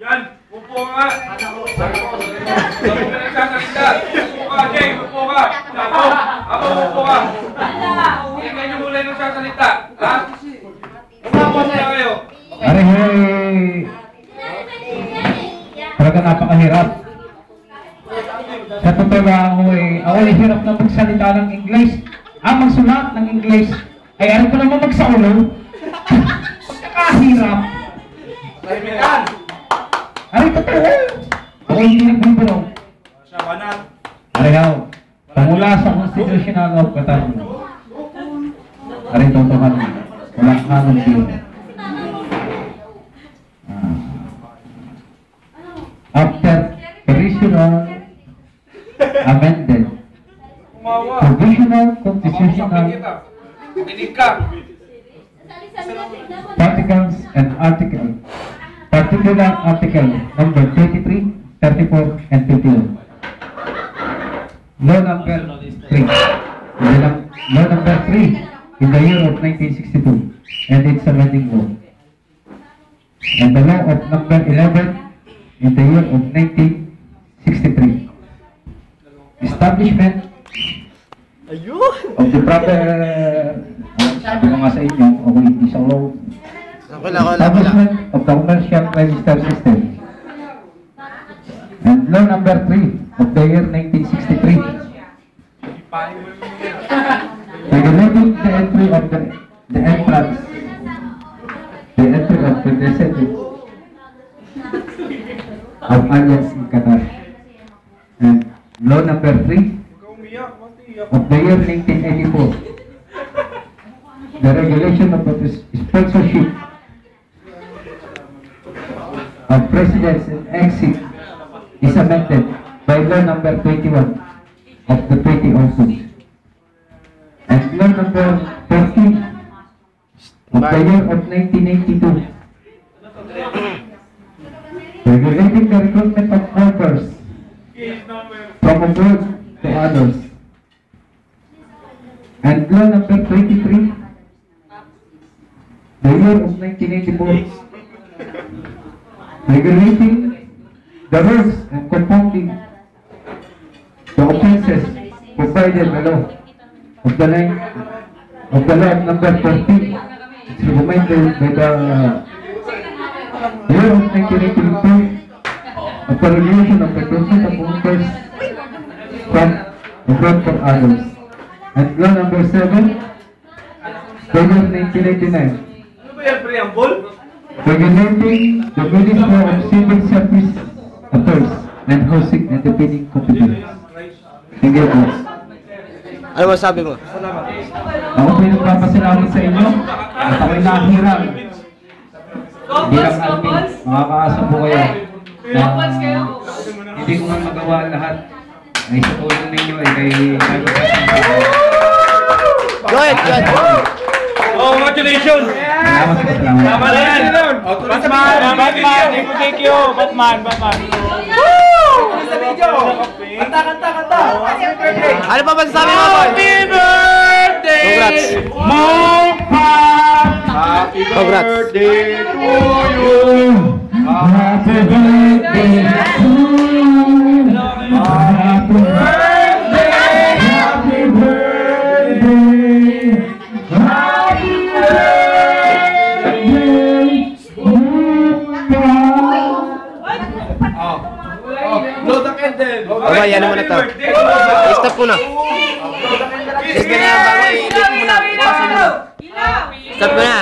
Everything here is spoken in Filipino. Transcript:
Yan, upo nga. Ako ka nagsasalita. Upo ka, Jay, upo ka. Ako, upo ka. Hindi kayo mula yung nagsasalita. Ha? Upo na kayo. Hey! Talaga napakahirap. Sa totoo lang ako ako ay hirap na magsalita ng English. Magsulat ng English. Ay alam ko naman magsaulaw. Pagkakahirap. Ay, totoo. Ako hindi nagbibiro. Aray ako. Pamula sa Constitutional of Catalonia. Aray, totoo ka naman. Walang kanong din. After provisional amended, provisional constitutional particles and particular article number 23, 34, and 51. Law number 3. Law number 3 in the year of 1962 and its amending law. And the law of number 11 in the year of 1963. Establishment of the proper, sabi ko nga sa inyo, ako hindi sa law. Establishment of the commercial register system. And law number 3 of the year 1963. Regulating the entry of the entrance, the entry of the descendants of aliens in Qatar. And law number 3 of the year 1984. The regulation of the sponsorship of presidents and exit is amended by law number 21 of the 2002. And law number 14 of the year of 1982. Regulating the recruitment of workers from abroad to others. And law number 23, the year of 1984, regulating the rules and compounding the offences provided by law of the law number 14, it's recommended by the year of 1982 of the regulation of recruitment of workers from abroad for others. And law number 7, the year 1989. Regulating the Ministry of Civil Service Affairs and Housing and the Bidding Competence. Thank you, boss. Ano masabi mo? Ako po yung papasalamat sa inyo at ako'y nahirang bilang admin. Makakaasa po kayo na hindi ko man magawa lahat ay sa tulong ninyo ay kay Go ahead. Oh, congratulations! Salamat po, salamat. Tama na yan! Batman! Thank you! Batman! Sa video! Kanta! Ano pa masasabi mo, boy? Happy birthday! Congrats! Happy Congrats. birthday to you! Happy birthday to you! Happy birthday! Happy birthday! Happy Blow the candle! Okay, yan naman ito. Stop ko na. Stop ko na bago i-edit mo na. Stop ko na.